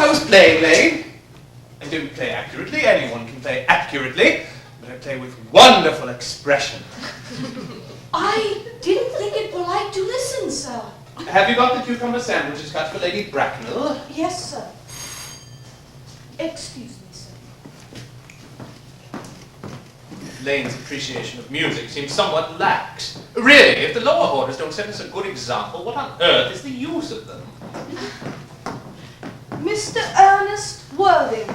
I was playing, Lane. I don't play accurately. Anyone can play accurately. But I play with wonderful expression. I didn't think it polite to listen, sir. Have you got the cucumber sandwiches cut for Lady Bracknell? Yes, sir. Excuse me, sir. Lane's appreciation of music seems somewhat lax. Really, if the lower orders don't set us a good example, what on earth is the use of them? Mr. Earnest Worthing.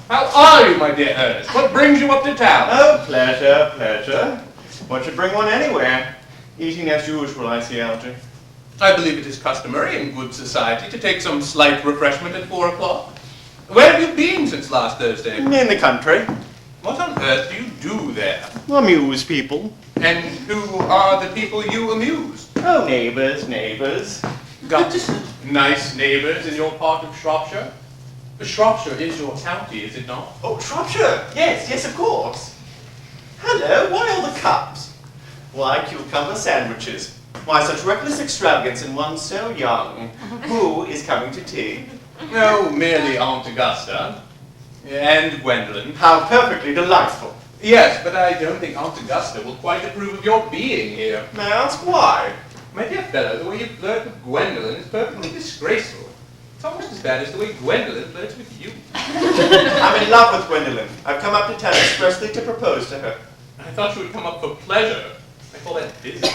How are you, my dear Ernest? What brings you up to town? Oh, pleasure, pleasure. What should bring one anywhere? Eating as usual, I see, Algy. I believe it is customary in good society to take some slight refreshment at 4 o'clock. Where have you been since last Thursday? In the country. What on earth do you do there? Amuse people. And who are the people you amuse? Oh, neighbours, neighbours. Got nice neighbours in your part of Shropshire? Shropshire is your county, is it not? Oh, Shropshire. Yes, yes, of course. Hello, why all the cups? Why cucumber sandwiches? Why such reckless extravagance in one so young? Who is coming to tea? No, merely Aunt Augusta. And Gwendolen. How perfectly delightful. Yes, but I don't think Aunt Augusta will quite approve of your being here. May I ask why? My dear fellow, the way you flirt with Gwendolen is perfectly disgraceful. It's almost as bad as the way Gwendolen flirts with you. I'm in love with Gwendolen. I've come up to town expressly to propose to her. I thought you would come up for pleasure. I call that business.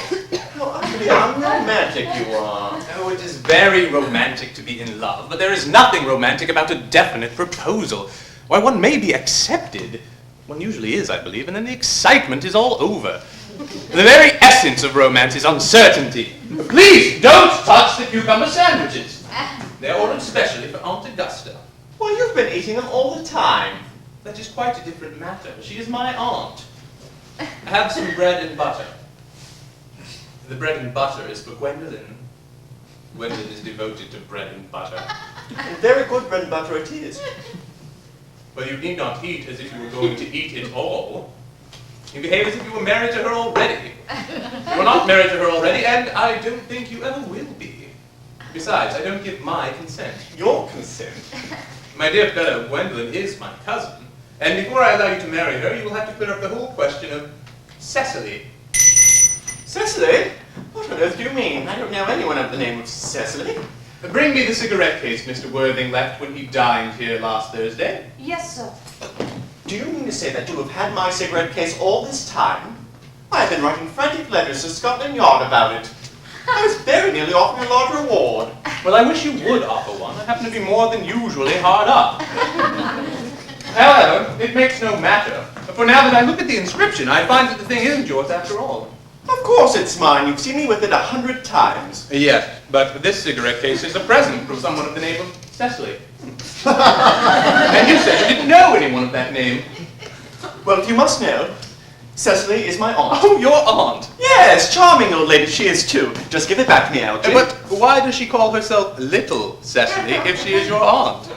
How utterly unromantic you are. Oh, it is very romantic to be in love, but there is nothing romantic about a definite proposal. Why, one may be accepted. One usually is, I believe, and then the excitement is all over. The very essence of romance is uncertainty. Please don't touch the cucumber sandwiches. They're ordered specially for Aunt Augusta. Well, you've been eating them all the time. That is quite a different matter. She is my aunt. Have some bread and butter. The bread and butter is for Gwendolen. Gwendolen is devoted to bread and butter. Very good bread and butter it is. But you need not eat as if you were going to eat it all. You behave as if you were married to her already. You are not married to her already, and I don't think you ever will be. Besides, I don't give my consent. Your consent? My dear fellow, Gwendolen is my cousin, and before I allow you to marry her, you will have to clear up the whole question of Cecily. Cecily? What on earth do you mean? I don't know anyone of the name of Cecily. Bring me the cigarette case Mr. Worthing left when he dined here last Thursday. Yes, sir. Do you mean to say that you have had my cigarette case all this time? I have been writing frantic letters to Scotland Yard about it. I was very nearly offering a large reward. Well, I wish you would offer one. I happen to be more than usually hard up. However, it makes no matter. For now that I look at the inscription, I find that the thing isn't yours after all. Of course it's mine. You've seen me with it 100 times. Yes, but this cigarette case is a present from someone of the name of Cecily. And you said you didn't know anyone of that name. Well, you must know, Cecily is my aunt. Oh, your aunt? Yes, charming old lady she is too. Just give it back to me, Algy. But why does she call herself Little Cecily if she is your aunt?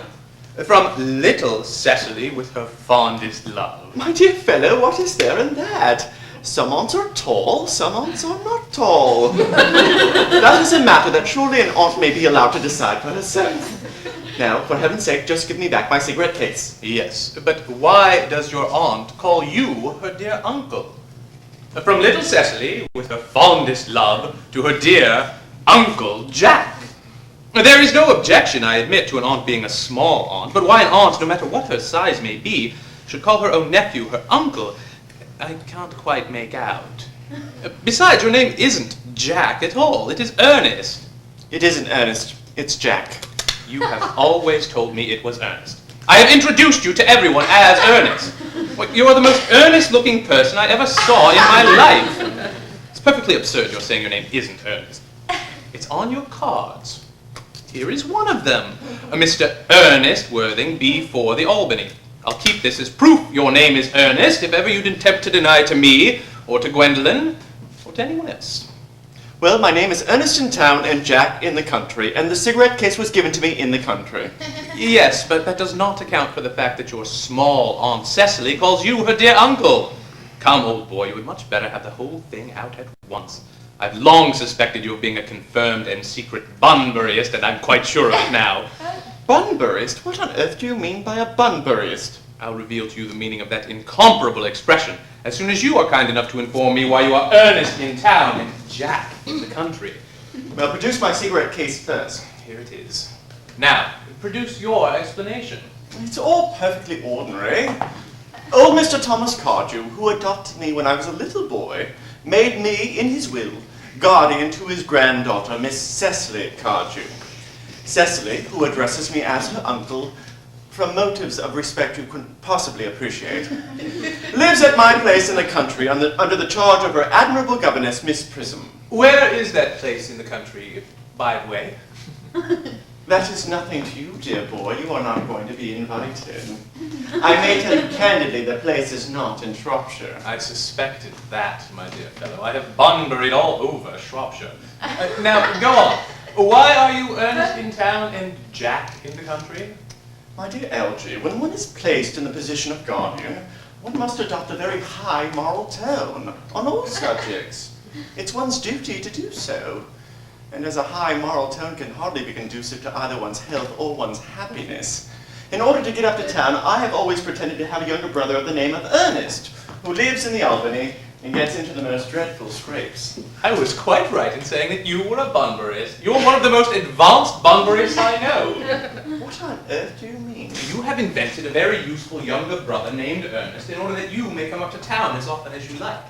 From Little Cecily with her fondest love. My dear fellow, what is there in that? Some aunts are tall, some aunts are not tall. That is a matter that surely an aunt may be allowed to decide for herself. Now, for heaven's sake, just give me back my cigarette case. Yes, but why does your aunt call you her dear uncle? From Little Cecily, with her fondest love, to her dear Uncle Jack. There is no objection, I admit, to an aunt being a small aunt, but why an aunt, no matter what her size may be, should call her own nephew her uncle, I can't quite make out. Besides, your name isn't Jack at all. It is Earnest. It isn't Ernest. It's Jack. You have always told me it was Ernest. I have introduced you to everyone as Ernest. You are the most earnest-looking person I ever saw in my life. It's perfectly absurd you're saying your name isn't Ernest. It's on your cards. Here is one of them. Mr. Ernest Worthing, B4 the Albany. I'll keep this as proof your name is Earnest if ever you'd attempt to deny to me, or to Gwendolen, or to anyone else. Well, my name is Ernest in town and Jack in the country, and the cigarette case was given to me in the country. Yes, but that does not account for the fact that your small Aunt Cecily calls you her dear uncle. Come, old boy, you would much better have the whole thing out at once. I've long suspected you of being a confirmed and secret Bunburyist, and I'm quite sure of it now. Bunburyist? What on earth do you mean by a Bunburyist? I'll reveal to you the meaning of that incomparable expression as soon as you are kind enough to inform me why you are Ernest in town and Jack in the country. Well, produce my cigarette case first. Here it is. Now, produce your explanation. It's all perfectly ordinary. Old Mr. Thomas Cardew, who adopted me when I was a little boy, made me, in his will, guardian to his granddaughter, Miss Cecily Cardew. Cecily, who addresses me as her uncle, from motives of respect you couldn't possibly appreciate, lives at my place in the country under the charge of her admirable governess, Miss Prism. Where is that place in the country, by the way? That is nothing to you, dear boy. You are not going to be invited. I may tell you candidly, the place is not in Shropshire. I suspected that, my dear fellow. I have Bunburied all over Shropshire. Now, go on. Why are you Ernest in town and Jack in the country? My dear Algy, when one is placed in the position of guardian, one must adopt a very high moral tone on all subjects. It's one's duty to do so. And as a high moral tone can hardly be conducive to either one's health or one's happiness. In order to get up to town, I have always pretended to have a younger brother of the name of Earnest, who lives in the Albany and gets into the most dreadful scrapes. I was quite right in saying that you were a Bunburyist. You're one of the most advanced Bunburyists I know. What on earth do you mean? You have invented a very useful younger brother named Ernest in order that you may come up to town as often as you like.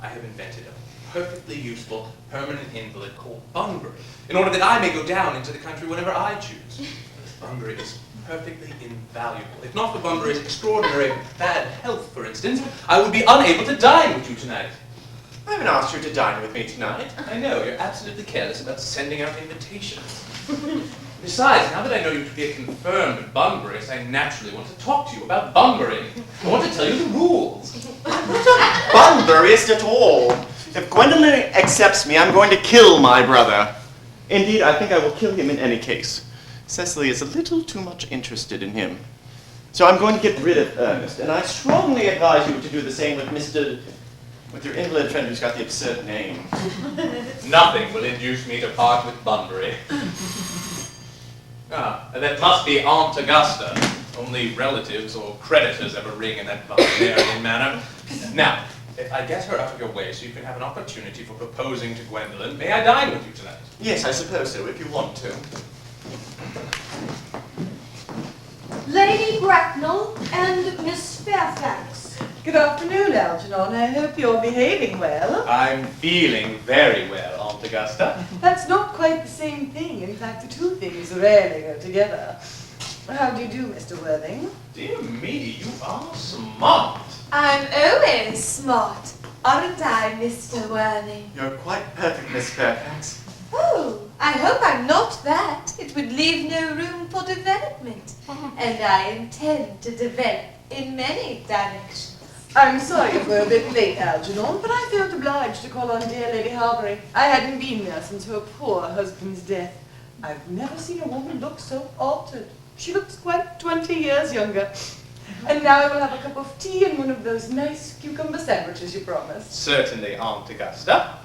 I have invented a perfectly useful permanent invalid called Bunbury in order that I may go down into the country whenever I choose. Bunbury is perfectly invaluable. If not for Bunbury's extraordinary bad health, for instance, I would be unable to dine with you tonight. I haven't asked you to dine with me tonight. I know, you're absolutely careless about sending out invitations. Besides, now that I know you to be a confirmed Bunburyist, I naturally want to talk to you about Bunburying. I want to tell you the rules. I'm not a Bunburyist at all. If Gwendolyn accepts me, I'm going to kill my brother. Indeed, I think I will kill him in any case. Cecily is a little too much interested in him. So I'm going to get rid of Ernest, and I strongly advise you to do the same with your invalid friend who's got the absurd name. Nothing will induce me to part with Bunbury. That must be Aunt Augusta. Only relatives or creditors ever ring in that Bunburyarian manner. Now, if I get her out of your way so you can have an opportunity for proposing to Gwendolyn, may I dine with you tonight? Yes, I suppose so, if you want to. Lady Bracknell and Miss Fairfax. Good afternoon, Algernon. I hope you're behaving well. I'm feeling very well, Aunt Augusta. That's not quite the same thing. In fact, the two things rarely go together. How do you do, Mr. Worthing? Dear me, you are smart. I'm always smart, aren't I, Mr. Worthing? You're quite perfect, Miss Fairfax. Oh, I hope I'm not that. It would leave no room for development. And I intend to develop in many directions. I'm sorry we're a bit late, Algernon, but I felt obliged to call on dear Lady Harbury. I hadn't been there since her poor husband's death. I've never seen a woman look so altered. She looks quite 20 years younger. And now I will have a cup of tea and one of those nice cucumber sandwiches you promised. Certainly, Aunt Augusta.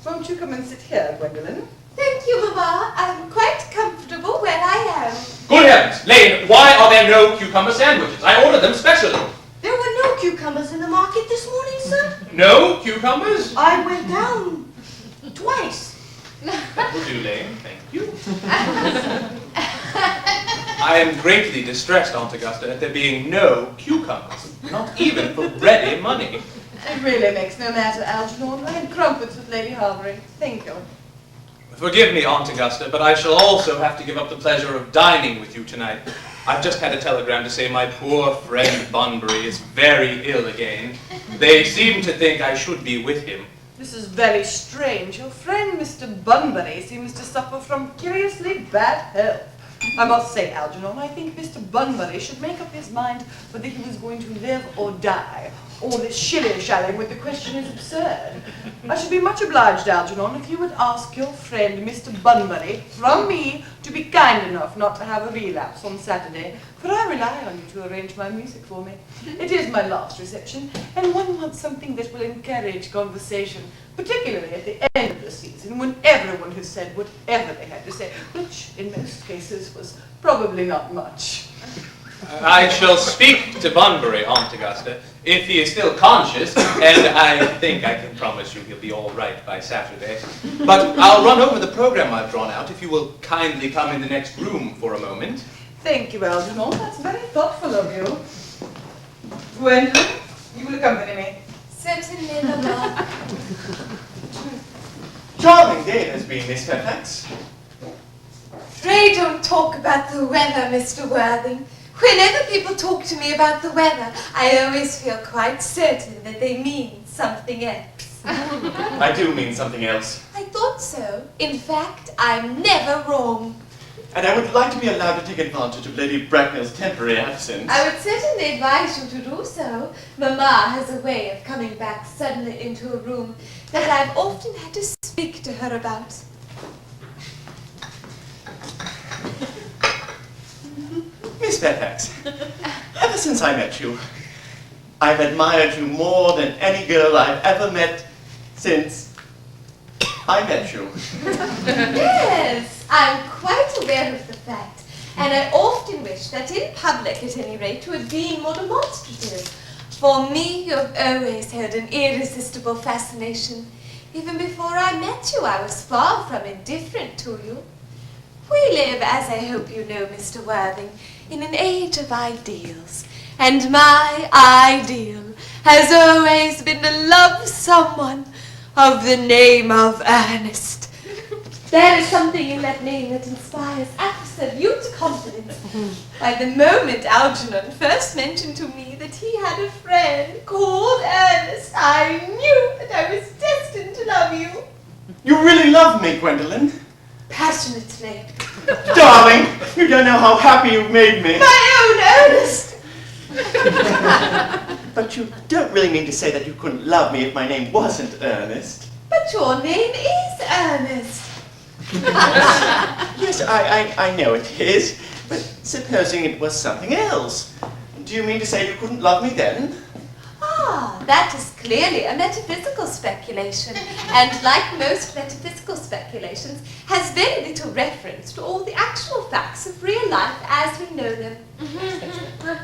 Won't you come and sit here, Gwendolyn? Thank you, Mamma. I'm quite comfortable where I am. Good heavens, Lane, why are there no cucumber sandwiches? I ordered them specially. There were no cucumbers in the market this morning, sir. No cucumbers? I went down twice. That will do, Lane. Thank you. I am greatly distressed, Aunt Augusta, at there being no cucumbers, not even for ready money. It really makes no matter, Algernon. I had crumpets with Lady Harbury. Thank you. Forgive me, Aunt Augusta, but I shall also have to give up the pleasure of dining with you tonight. I've just had a telegram to say my poor friend Bunbury is very ill again. They seem to think I should be with him. This is very strange. Your friend, Mr. Bunbury, seems to suffer from curiously bad health. I must say, Algernon, I think Mr. Bunbury should make up his mind whether he was going to live or die. All this shilly-shallying with the question is absurd. I should be much obliged, Algernon, if you would ask your friend, Mr. Bunbury, from me, to be kind enough not to have a relapse on Saturday, for I rely on you to arrange my music for me. It is my last reception, and one wants something that will encourage conversation, particularly at the end of the popular season when everyone has said whatever they had to say, which in most cases was probably not much. I shall speak to Bunbury, Aunt Augusta, if he is still conscious, and I think I can promise you he'll be all right by Saturday. But I'll run over the program I've drawn out if you will kindly come in the next room for a moment. Thank you, Algernon. That's very thoughtful of you. Gwendolyn, you will accompany me. Certainly, Mamma. Charming day it has been, Miss Fairfax. Pray don't talk about the weather, Mr. Worthing. Whenever people talk to me about the weather, I always feel quite certain that they mean something else. I do mean something else. I thought so. In fact, I'm never wrong. And I would like to be allowed to take advantage of Lady Bracknell's temporary absence. I would certainly advise you to do so. Mamma has a way of coming back suddenly into a room that I've often had to speak to her about. Miss Fairfax, ever since I met you, I've admired you more than any girl I've ever met since I met you. Yes, I'm quite aware of the fact, and I often wish that in public, at any rate, you had been more demonstrative. For me, you have always held an irresistible fascination. Even before I met you, I was far from indifferent to you. We live, as I hope you know, Mr. Worthing, in an age of ideals, and my ideal has always been to love someone of the name of Earnest. There is something in that name that inspires absolute confidence. By the moment Algernon first mentioned to me that he had a friend called Earnest, I knew that I was destined to love you. You really love me, Gwendolyn. Passionately. Darling, you don't know how happy you've made me. My own Earnest! But you don't really mean to say that you couldn't love me if my name wasn't Ernest. But your name is Earnest. Yes, I know it is, but supposing it was something else. Do you mean to say you couldn't love me then? Ah, that is clearly a metaphysical speculation, and like most metaphysical speculations, has very little reference to all the actual facts of real life as we know them.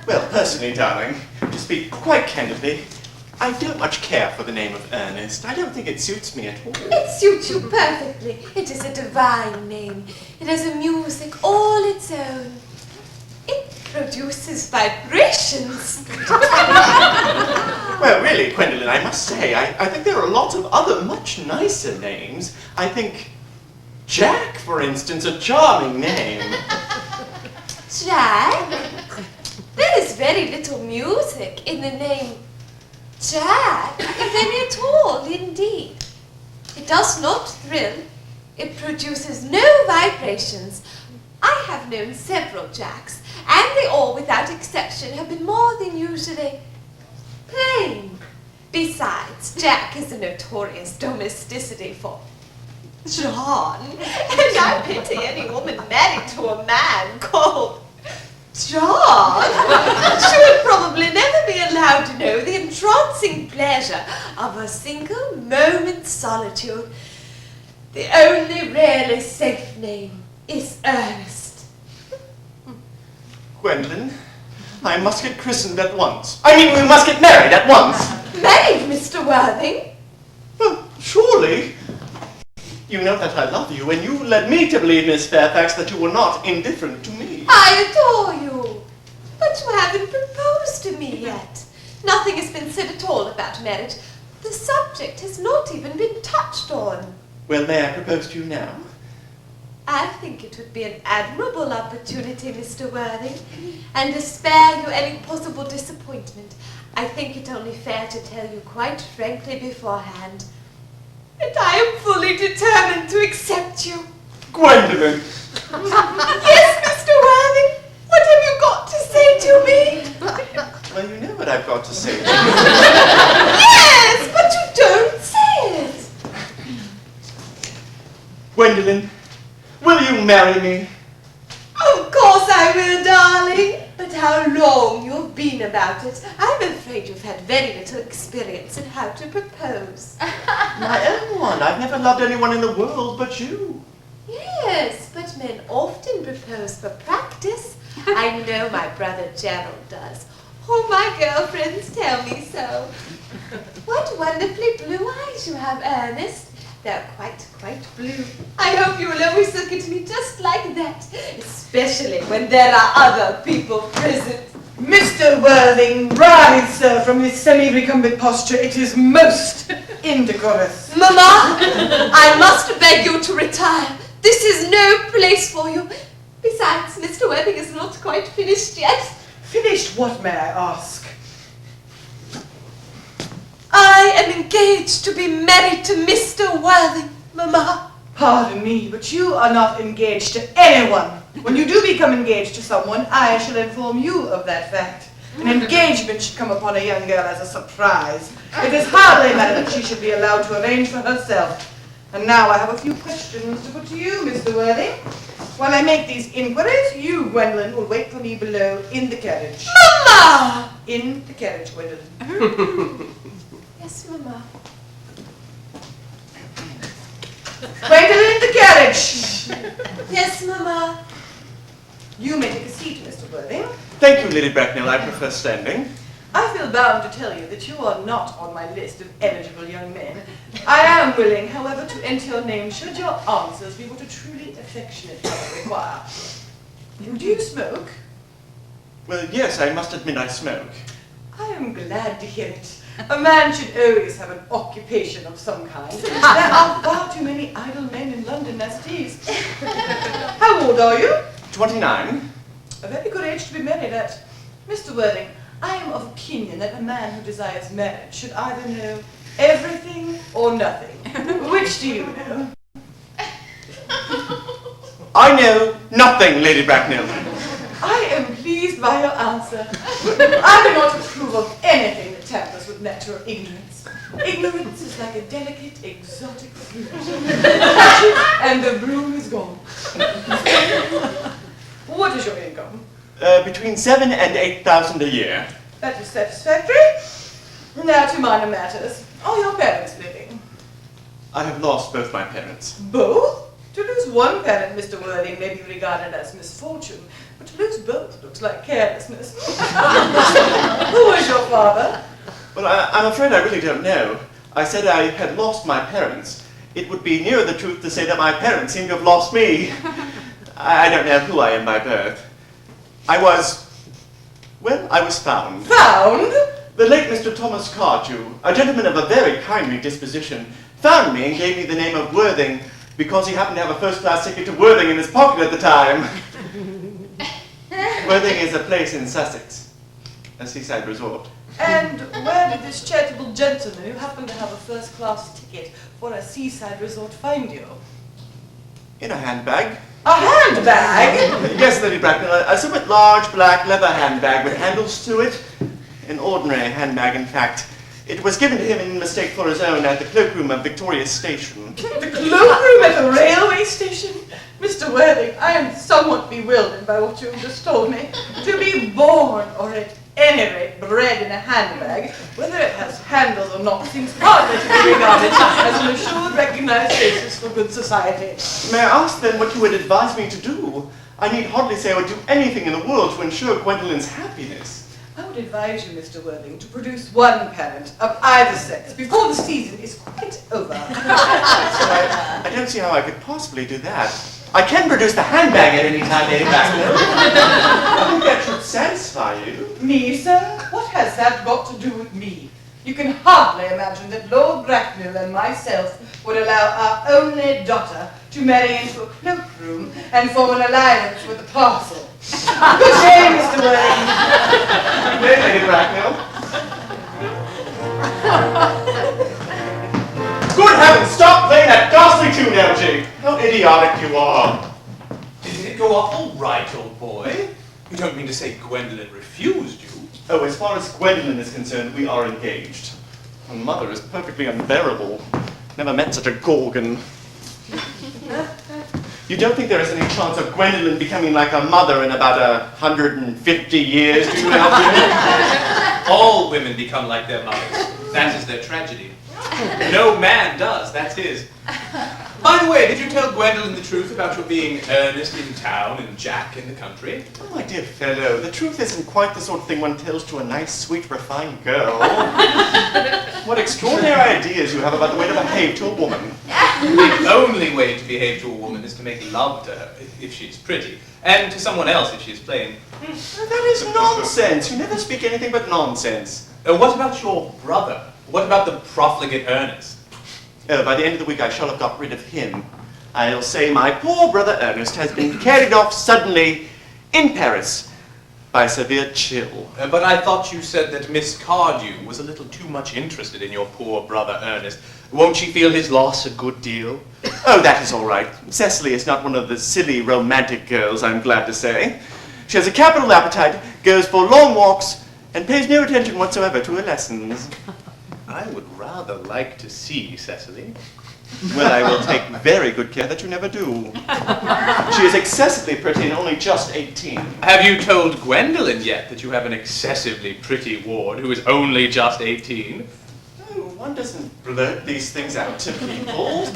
Well, personally, darling, to speak quite candidly, I don't much care for the name of Ernest. I don't think it suits me at all. It suits you perfectly. It is a divine name. It has a music all its own. It produces vibrations. Well, really, Gwendolyn, I must say, I think there are lots of other much nicer names. I think Jack, for instance, a charming name. Jack? There is very little music in the name Jack, if any at all, indeed. It does not thrill. It produces no vibrations. I have known several Jacks, and they all, without exception, have been more than usually plain. Besides, Jack is a notorious domesticity for John, and I pity any woman married to a man called John. She would probably never be allowed to know the entrancing pleasure of a single moment's solitude. The only really safe name is Ernest. Gwendolyn, I must get christened at once. I mean, we must get married at once. Married, Mr. Worthing? Well, surely. You know that I love you, and you led me to believe, Miss Fairfax, that you were not indifferent to me. I adore you. But you haven't proposed to me yet. Nothing has been said at all about marriage. The subject has not even been touched on. Well, may I propose to you now? I think it would be an admirable opportunity, Mr. Worthing, and to spare you any possible disappointment, I think it only fair to tell you quite frankly beforehand that I am fully determined to accept you. Gwendolyn! Yes, Mr. Worthing, what have you got to say to me? Well, you know what I've got to say to you. Yes, but you don't say it. Gwendolyn, will you marry me? Of course I will, darling. But how long you'll been about it? I'm afraid you've had very little experience in how to propose. My own one. I've never loved anyone in the world but you. Yes, but men often propose for practice. I know my brother Gerald does. All my girlfriends tell me so. What wonderfully blue eyes you have, Ernest. They're quite blue. I hope you will always look at me just like that, especially when there are other people present. Mr. Worthing, rise, sir, from this semi-recumbent posture. It is most indecorous. Mamma, I must beg you to retire. This is no place for you. Besides, Mr. Worthing is not quite finished yet. Finished what, may I ask? I am engaged to be married to Mr. Worthing, Mamma. Pardon me, but you are not engaged to anyone. When you do become engaged to someone, I shall inform you of that fact. An engagement should come upon a young girl as a surprise. It is hardly a matter that she should be allowed to arrange for herself. And now I have a few questions to put to you, Mr. Worthing. While I make these inquiries, you, Gwendolyn, will wait for me below in the carriage. Mamma! In the carriage, Gwendolyn. Yes, Mamma. Gwendolyn, the carriage! Yes, Mamma. You may take a seat, Mr. Worthing. Thank you, Lady Bracknell. I prefer standing. I feel bound to tell you that you are not on my list of eligible young men. I am willing, however, to enter your name should your answers be what a truly affectionate lover require. Do you smoke? Well, yes, I must admit I smoke. I am glad to hear it. A man should always have an occupation of some kind. There are far too many idle men in London as it is. How old are you? 29. A very good age to be married at. Mr. Worthing, I am of opinion that a man who desires marriage should either know everything or nothing. Which do you know? I know nothing, Lady Bracknell. I am pleased by your answer. I do not approve of anything that tampers with natural ignorance. Ignorance is like a delicate, exotic fruit. Touch it and the bloom is gone. What is your income? Between 7,000 and 8,000 a year. That is satisfactory. Now to minor matters. Are your parents living? I have lost both my parents. Both? To lose one parent, Mr. Worthing, may be regarded as misfortune, but to lose both looks like carelessness. Who was your father? Well, I'm afraid I really don't know. I said I had lost my parents. It would be nearer the truth to say that my parents seem to have lost me. I don't know who I am by birth. I was found. Found? The late Mr. Thomas Cardew, a gentleman of a very kindly disposition, found me and gave me the name of Worthing because he happened to have a first-class ticket to Worthing in his pocket at the time. Worthing is a place in Sussex, a seaside resort. And where did this charitable gentleman who happened to have a first-class ticket for a seaside resort find you? In a handbag. A handbag? Yes, Lady Bracknell, a somewhat large black leather handbag with handles to it. An ordinary handbag, in fact. It was given to him in mistake for his own at the cloakroom of Victoria Station. The cloakroom at a railway station? Mr. Worthing, I am somewhat bewildered by what you have just told me. To be born, or at any rate bred in a handbag, whether it has handles or not, seems hardly to be regarded as an assured, recognized basis for good society. May I ask then what you would advise me to do? I need hardly say I would do anything in the world to ensure Gwendolyn's happiness. I would advise you, Mr. Worthing, to produce one parent of either sex before the season is quite over. I don't see how I could possibly do that. I can produce the handbag at any time, Lady Bracknell. I think that should satisfy you. Me, sir? What has that got to do with me? You can hardly imagine that Lord Bracknell and myself would allow our only daughter to marry into a cloakroom and form an alliance with a parcel. Good day, Mr. Worthing. Good day, Lady Bracknell. Good heavens, stop playing that ghastly tune, LG! How idiotic you are. Didn't it go off all right, old boy? You don't mean to say Gwendolyn refused you? Oh, as far as Gwendolyn is concerned, we are engaged. Her mother is perfectly unbearable. Never met such a gorgon. You don't think there is any chance of Gwendolyn becoming like her mother in about 150 years, do you, Algernon? All women become like their mothers. That is their tragedy. No man does, that's his. By the way, did you tell Gwendolyn the truth about your being Ernest in town and Jack in the country? Oh, my dear fellow, the truth isn't quite the sort of thing one tells to a nice, sweet, refined girl. What extraordinary ideas you have about the way to behave to a woman. The only way to behave to a woman is to make love to her, if she's pretty, and to someone else if she's plain. That is nonsense. You never speak anything but nonsense. What about your brother? What about the profligate Ernest? By the end of the week, I shall have got rid of him. I'll say my poor brother Ernest has been carried off suddenly in Paris by a severe chill. But I thought you said that Miss Cardew was a little too much interested in your poor brother Ernest. Won't she feel his loss a good deal? Oh, that is all right. Cecily is not one of the silly romantic girls, I'm glad to say. She has a capital appetite, goes for long walks, and pays no attention whatsoever to her lessons. I would rather like to see Cecily. Well, I will take very good care that you never do. She is excessively pretty and only just 18. Have you told Gwendolyn yet that you have an excessively pretty ward who is only just 18? Oh, one doesn't blurt these things out to people.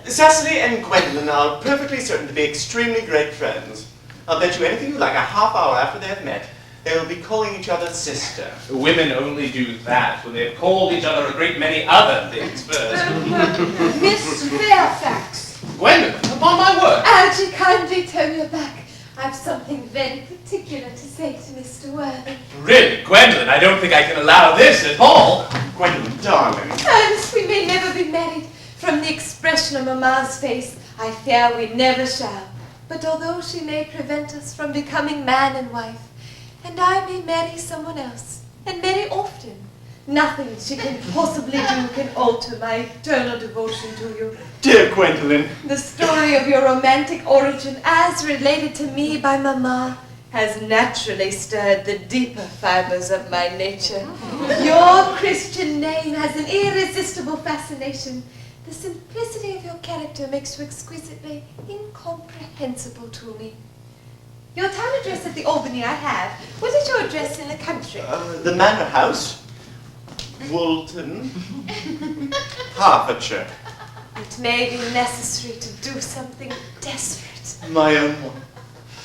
Cecily and Gwendolyn are perfectly certain to be extremely great friends. I'll bet you anything you like, a half hour after they have met, they will be calling each other sister. Women only do that when they've called each other a great many other things first. Miss Fairfax. Gwendolyn, upon my word. Algy, kindly turn your back. I've something very particular to say to Mr. Worthing. Really, Gwendolyn, I don't think I can allow this at all. Gwendolyn, darling. Ernest, we may never be married. From the expression of Mamma's face, I fear we never shall. But although she may prevent us from becoming man and wife, and I may marry someone else, and marry often, nothing she can possibly do can alter my eternal devotion to you. Dear Gwendolyn. The story of your romantic origin, as related to me by Mamma, has naturally stirred the deeper fibers of my nature. Your Christian name has an irresistible fascination. The simplicity of your character makes you exquisitely incomprehensible to me. Your town address at the Albany I have. What is your address in the country? The Manor House, Woolton, Hertfordshire. It may be necessary to do something desperate. My own one.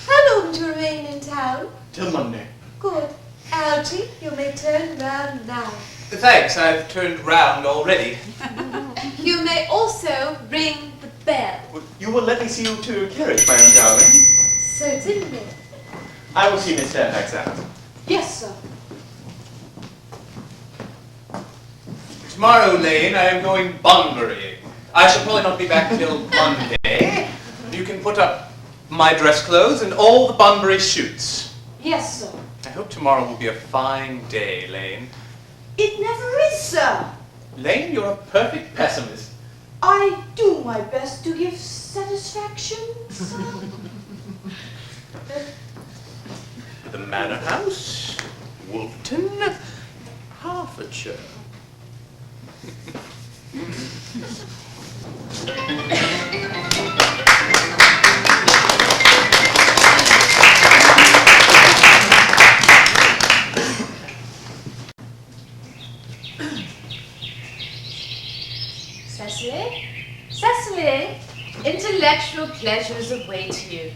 How long do you remain in town? Till Monday. Good. Algy, you may turn round now. Thanks, I've turned round already. You may also ring the bell. You will let me see you to your carriage, my own darling. Certainly. I will see Miss Fairfax out. Yes, sir. Tomorrow, Lane, I am going bunburying. I shall probably not be back till Monday. You can put up my dress clothes and all the Bunbury shoots. Yes, sir. I hope tomorrow will be a fine day, Lane. It never is, sir. Lane, you're a perfect pessimist. I do my best to give satisfaction, sir. The Manor House, Woolton, Hertfordshire. Cecily? Cecily? Intellectual pleasures await you.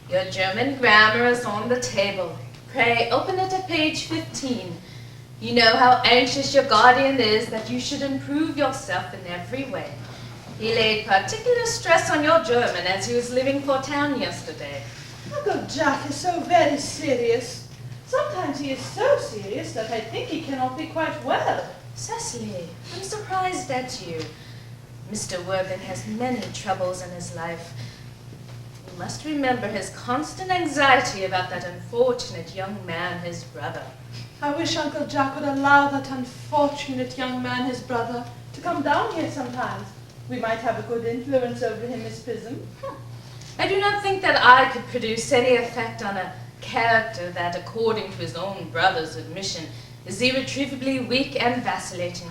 Your German grammar is on the table. Pray open it at page 15. You know how anxious your guardian is that you should improve yourself in every way. He laid particular stress on your German as he was leaving for town yesterday. Uncle Jack is so very serious. Sometimes he is so serious that I think he cannot be quite well. Cecily, I'm surprised at you. Mr. Worthing has many troubles in his life. You must remember his constant anxiety about that unfortunate young man, his brother. I wish Uncle Jack would allow that unfortunate young man, his brother, to come down here sometimes. We might have a good influence over him, Miss Prism. I do not think that I could produce any effect on a character that, according to his own brother's admission, is irretrievably weak and vacillating.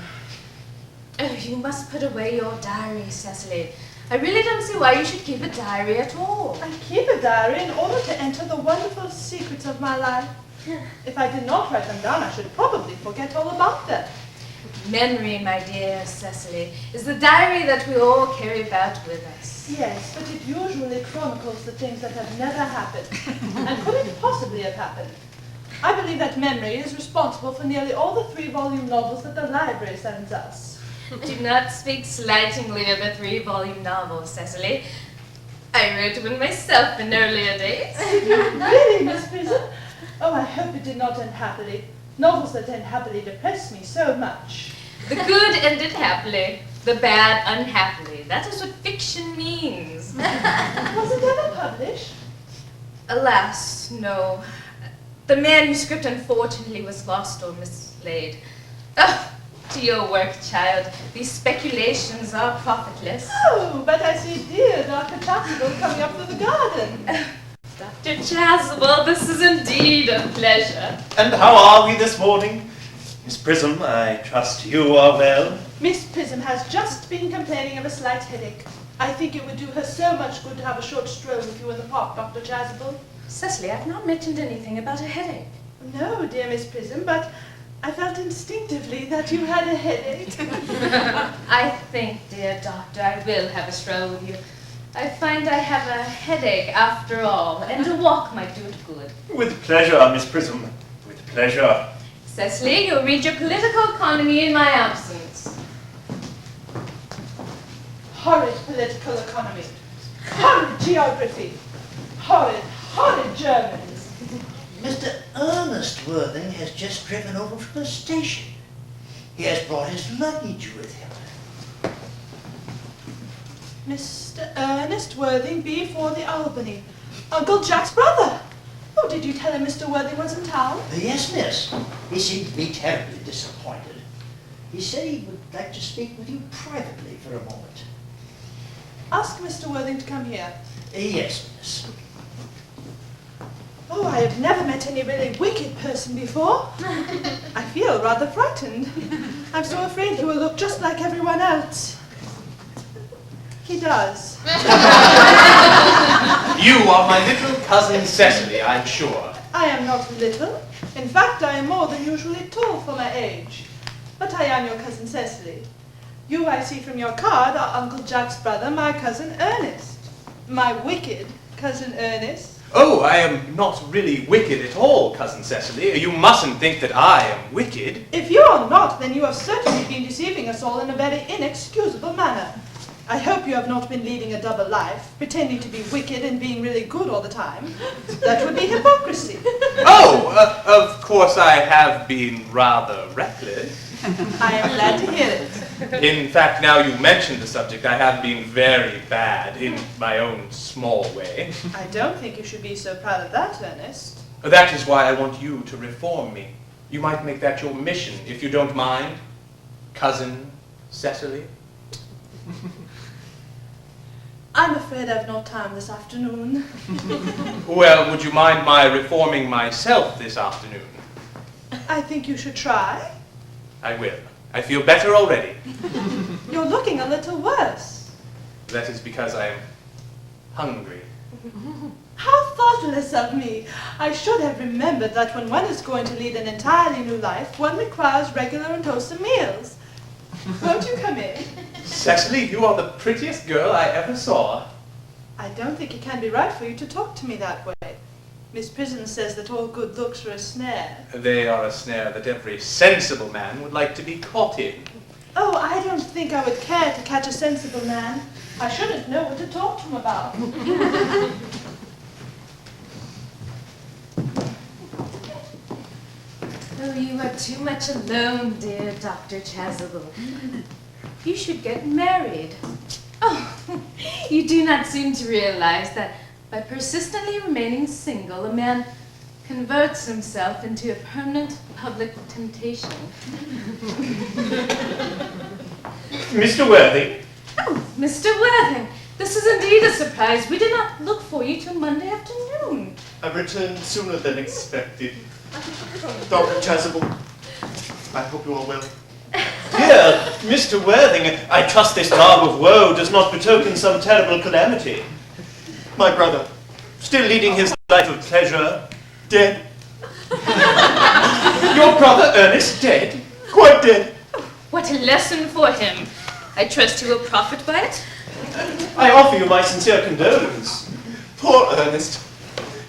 Oh, you must put away your diary, Cecily. I really don't see why you should keep a diary at all. I keep a diary in order to enter the wonderful secrets of my life. If I did not write them down, I should probably forget all about them. Memory, my dear Cecily, is the diary that we all carry about with us. Yes, but it usually chronicles the things that have never happened. And couldn't possibly have happened. I believe that memory is responsible for nearly all the 3-volume novels that the library sends us. Do not speak slightingly of a 3-volume novel, Cecily. I wrote one myself in earlier days. Really, Miss Prison? Oh, I hope it did not end happily. Novels that end happily depress me so much. The good ended happily, the bad unhappily. That is what fiction means. Was it ever published? Alas, no. The manuscript unfortunately was lost or mislaid. Oh, to your work, child. These speculations are profitless. Oh, but I see dear Dr. Chasuble coming up through the garden. Dr. Chasuble, this is indeed a pleasure. And how are we this morning? Miss Prism, I trust you are well. Miss Prism has just been complaining of a slight headache. I think it would do her so much good to have a short stroll with you in the park, Dr. Chasuble. Cecily, I've not mentioned anything about a headache. No, dear Miss Prism, but I felt instinctively that you had a headache. I think, dear doctor, I will have a stroll with you. I find I have a headache after all, and a walk might do it good. With pleasure, Miss Prism. With pleasure. Cecily, you'll read your political economy in my absence. Horrid political economy. Horrid geography. Horrid Germans. Mr. Earnest Worthing has just driven over from the station. He has brought his luggage with him. Mr. Ernest Worthing, B4 the Albany. Uncle Jack's brother. Oh, did you tell him Mr. Worthing was in town? Yes, miss. He seemed to be terribly disappointed. He said he would like to speak with you privately for a moment. Ask Mr. Worthing to come here. Yes, miss. Oh, I have never met any really wicked person before. I feel rather frightened. I'm so afraid he will look just like everyone else. He does. You are my little cousin Cecily, I'm sure. I am not little. In fact, I am more than usually tall for my age. But I am your cousin Cecily. You, I see from your card, are Uncle Jack's brother, my cousin Ernest. My wicked cousin Ernest. Oh, I am not really wicked at all, cousin Cecily. You mustn't think that I am wicked. If you are not, then you have certainly been deceiving us all in a very inexcusable manner. I hope you have not been leading a double life, pretending to be wicked and being really good all the time. That would be hypocrisy. Oh, of course I have been rather reckless. I am glad to hear it. In fact, now you mention the subject, I have been very bad in my own small way. I don't think you should be so proud of that, Ernest. That is why I want you to reform me. You might make that your mission, if you don't mind, cousin Cecily. I'm afraid I've no time this afternoon. Well, would you mind my reforming myself this afternoon? I think you should try. I will. I feel better already. You're looking a little worse. That is because I am hungry. How thoughtless of me! I should have remembered that when one is going to lead an entirely new life, one requires regular and wholesome meals. Won't you come in? Cecily, you are the prettiest girl I ever saw. I don't think it can be right for you to talk to me that way. Miss Prison says that all good looks are a snare. They are a snare that every sensible man would like to be caught in. Oh, I don't think I would care to catch a sensible man. I shouldn't know what to talk to him about. Oh, you are too much alone, dear Dr. Chasuble. You should get married. Oh, you do not seem to realize that by persistently remaining single, a man converts himself into a permanent public temptation. Mr. Worthing. Oh, Mr. Worthing, this is indeed a surprise. We did not look for you till Monday afternoon. I returned sooner than expected. Dr. Chasuble, I hope you are well. dear Mr. Worthing, I trust this garb of woe does not betoken some terrible calamity. My brother, Still leading his life of pleasure. dead, Your brother Ernest dead? quite dead. What a lesson for him. I trust he will profit by it. I offer you my sincere condolence. Poor Ernest.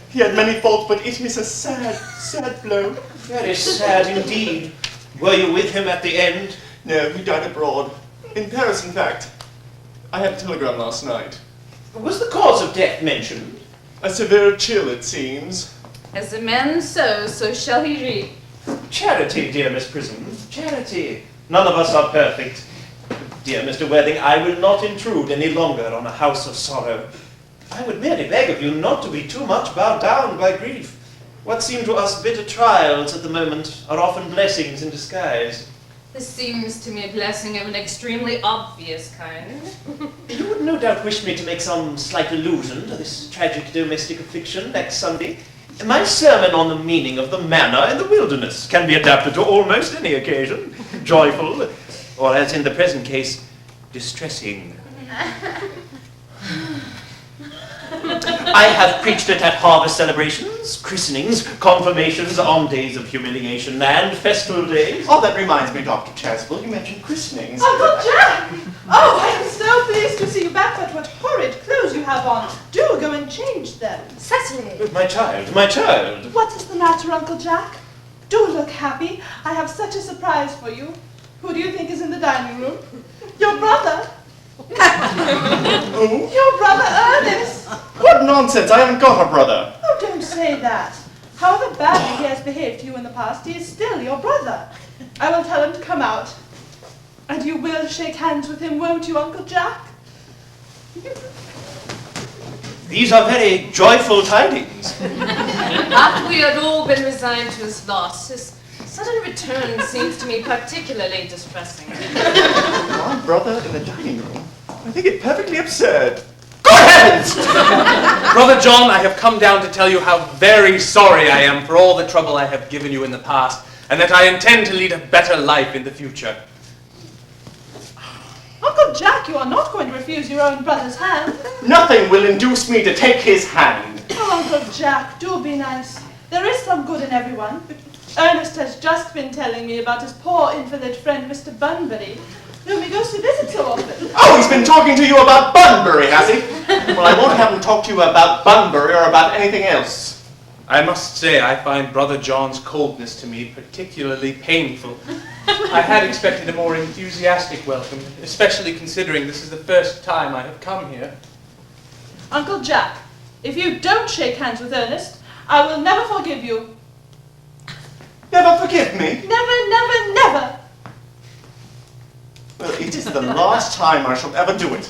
He had many faults, but it is a sad, sad blow. Very sad indeed. Were you with him at the end? No, he died abroad. In Paris, in fact. I had a telegram last night. Was the cause of death mentioned? A severe chill, it seems. As a man sows, so shall he reap. Charity, dear Miss Prism, charity. None of us are perfect. Dear Mr. Worthing, I will not intrude any longer on a house of sorrow. I would merely beg of you not to be too much bowed down by grief. What seem to us bitter trials at the moment are often blessings in disguise. This seems to me a blessing of an extremely obvious kind. You would no doubt wish me to make some slight allusion to this tragic domestic affliction next Sunday. My sermon on the meaning of the manna in the wilderness can be adapted to almost any occasion. Joyful, or as in the present case, distressing. I have preached it at harvest celebrations, christenings, confirmations, on days of humiliation, and festival days. Oh, that reminds me, Dr. Chasuble, you mentioned christenings. Uncle Jack! Oh, I am so pleased to see you back, but what horrid clothes you have on. Do go and change them. Cecily! My child, my child. What is the matter, Uncle Jack? Do look happy. I have such a surprise for you. Who do you think is in the dining room? Your brother. Oh? Your brother Ernest. What nonsense! I haven't got a brother. Oh, don't say that. However badly he has behaved to you in the past, he is still your brother. I will tell him to come out. And you will shake hands with him, won't you, Uncle Jack? These are very joyful tidings. After we had all been resigned to his loss, his sudden return seems to me particularly distressing. My brother in the dining room? I think it perfectly absurd. Good heavens! Brother John, I have come down to tell you how very sorry I am for all the trouble I have given you in the past, and that I intend to lead a better life in the future. Uncle Jack, you are not going to refuse your own brother's hand. Nothing will induce me to take his hand. Oh, Uncle Jack, do be nice. There is some good in everyone. Ernest has just been telling me about his poor invalid friend, Mr. Bunbury, whom he goes to visit so often. Oh, he's been talking to you about Bunbury, has he? Well, I won't have him talk to you about Bunbury or about anything else. I must say I find Brother John's coldness to me particularly painful. I had expected a more enthusiastic welcome, especially considering this is the first time I have come here. Uncle Jack, if you don't shake hands with Ernest, I will never forgive you. Never forgive me? Never, never, never. Well, it is the last time I shall ever do it.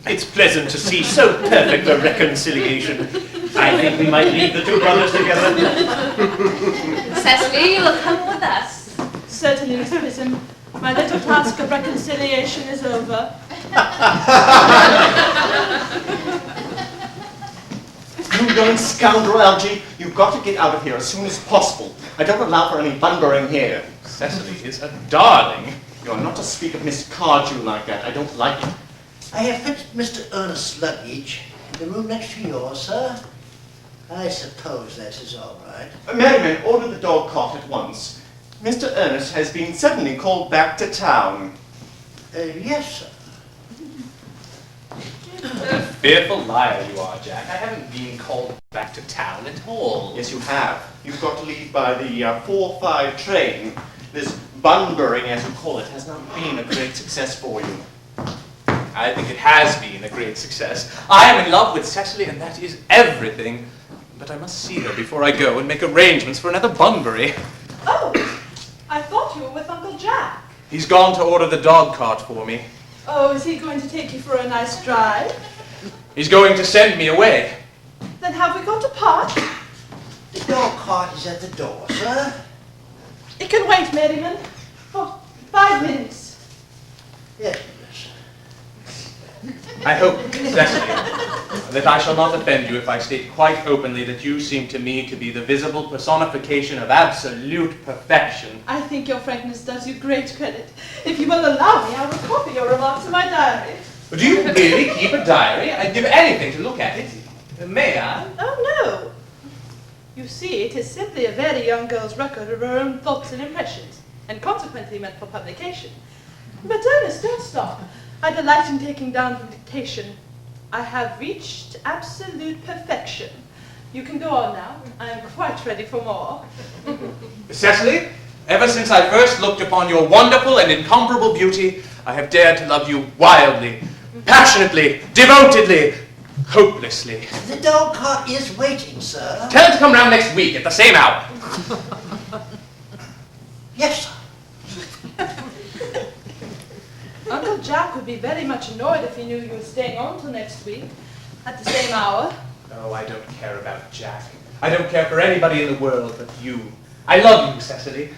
It's pleasant to see so perfect a reconciliation. I think we might leave the two brothers together. Cecily, you will come with us. Certainly, Miss Prism. My little task of reconciliation is over. You young scoundrel, Algy, you've got to get out of here as soon as possible. I don't allow for any Bunburying here. Cecily is a darling. You are not to speak of Miss Cardew like that. I don't like it. I have fixed Mr. Earnest's luggage in the room next to yours, sir. I suppose that is all right. Merriman, order the dog cart at once. Mr. Earnest has been suddenly called back to town. Yes, sir. A fearful liar you are, Jack. I haven't been called back to town at all. Yes, you have. You've got to leave by the 4:05 train. This Bunburying, as you call it, has not been a great success for you. I think it has been a great success. I am in love with Cecily, and that is everything. But I must see her before I go and make arrangements for another Bunbury. Oh, I thought you were with Uncle Jack. He's gone to order the dog cart for me. Oh, is he going to take you for a nice drive? He's going to send me away. Then have we got to part? The dog cart is at the door, sir. It can wait, Merriman. For 5 minutes. Yes. I hope, Cecily, that I shall not offend you if I state quite openly that you seem to me to be the visible personification of absolute perfection. I think your frankness does you great credit. If you will allow me, I will copy your remarks in my diary. Do you really keep a diary? I'd give anything to look at it. May I? Oh, no. You see, it is simply a very young girl's record of her own thoughts and impressions, and consequently meant for publication. But Ernest, don't stop. I delight in taking down from dictation. I have reached absolute perfection. You can go on now. I am quite ready for more. Cecily, ever since I first looked upon your wonderful and incomparable beauty, I have dared to love you wildly, passionately, devotedly, hopelessly. The dog cart is waiting, sir. Tell her to come round next week at the same hour. Yes, sir. Uncle Jack would be very much annoyed if he knew you were staying on till next week, at the same hour. Oh, I don't care about Jack. I don't care for anybody in the world but you. I love you, Cecily.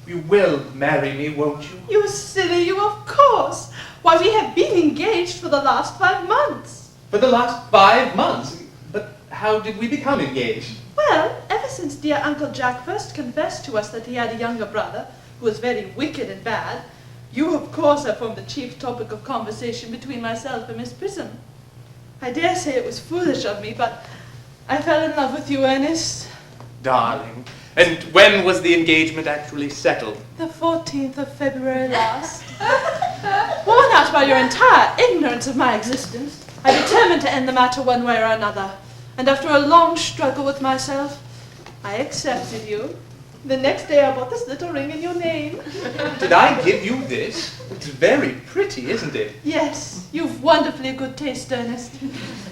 You will marry me, won't you? You silly, you of course. Why, we have been engaged for the last 5 months. For the last 5 months? But how did we become engaged? Well, ever since dear Uncle Jack first confessed to us that he had a younger brother, who was very wicked and bad, you, of course, have formed the chief topic of conversation between myself and Miss Prism. I dare say it was foolish of me, but I fell in love with you, Ernest. Darling. And when was the engagement actually settled? The 14th of February last. Worn out by your entire ignorance of my existence, I determined to end the matter one way or another. And after a long struggle with myself, I accepted you. The next day I bought this little ring in your name. Did I give you this? It's very pretty, isn't it? Yes, you've wonderfully good taste, Ernest.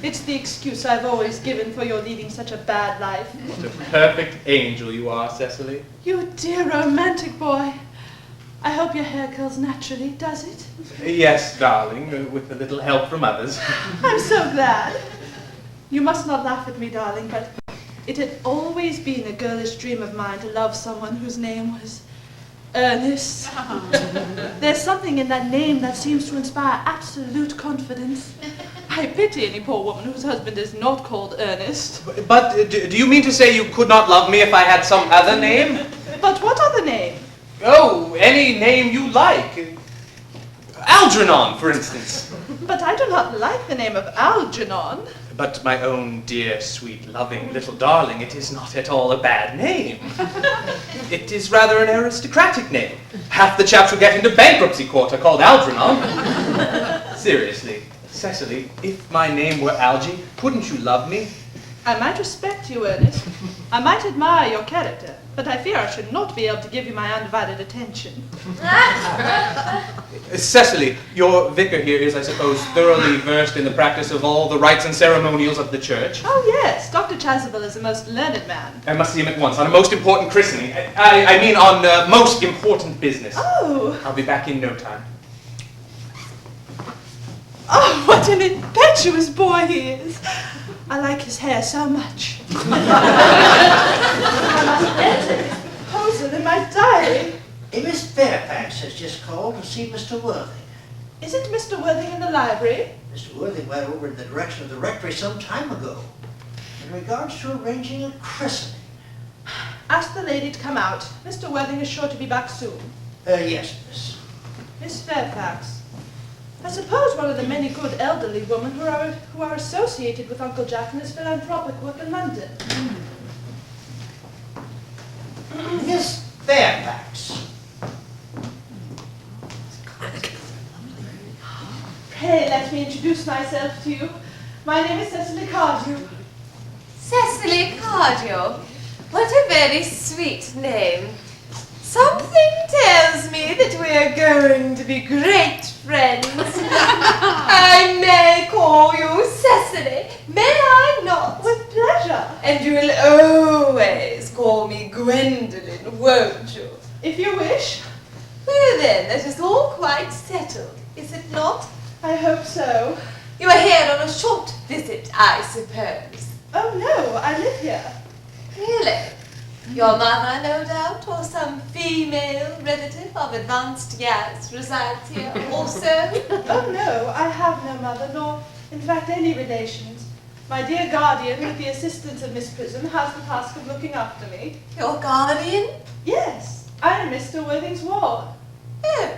It's the excuse I've always given for your leading such a bad life. What a perfect angel you are, Cecily. You dear romantic boy. I hope your hair curls naturally, does it? Yes, darling, with a little help from others. I'm so glad. You must not laugh at me, darling, but it had always been a girlish dream of mine to love someone whose name was Earnest. There's something in that name that seems to inspire absolute confidence. I pity any poor woman whose husband is not called Earnest. But do you mean to say you could not love me if I had some other name? But what other name? Oh, any name you like. Algernon, for instance. But I do not like the name of Algernon. But my own dear, sweet, loving little darling, it is not at all a bad name. It is rather an aristocratic name. Half the chaps who get into bankruptcy court are called Algernon. Seriously, Cecily, if my name were Algy, wouldn't you love me? I might respect you, Ernest. I might admire your character, but I fear I should not be able to give you my undivided attention. Cecily, your vicar here is, I suppose, thoroughly versed in the practice of all the rites and ceremonials of the church. Oh, yes. Dr. Chasuble is a most learned man. I must see him at once, on a most important christening. I mean on most important business. Oh. I'll be back in no time. Oh, what an impetuous boy he is. I like his hair so much. I must enter his proposal in my diary. Miss Fairfax has just called to see Mr. Worthing. Isn't Mr. Worthing in the library? Mr. Worthing went over in the direction of the rectory some time ago in regards to arranging a christening. Ask the lady to come out. Mr. Worthing is sure to be back soon. Yes, miss. Miss Fairfax, I suppose one of the many good elderly women who are associated with Uncle Jack in his philanthropic work in London. Miss Fairfax. Pray let me introduce myself to you. My name is Cecily Cardew. Cecily Cardew. What a very sweet name. Something tells me that we're going to be great friends. I may call you Cecily, may I not? With pleasure. And you will always call me Gwendolen, won't you? If you wish. Well then, that is all quite settled, is it not? I hope so. You are here on a short visit, I suppose. Oh no, I live here. Really? Your mother, no doubt, or some female relative of advanced years resides here also? Oh no, I have no mother, nor in fact any relations. My dear guardian, with the assistance of Miss Prism, has the task of looking after me. Your guardian? Yes, I am Mr. Worthing's ward. Oh,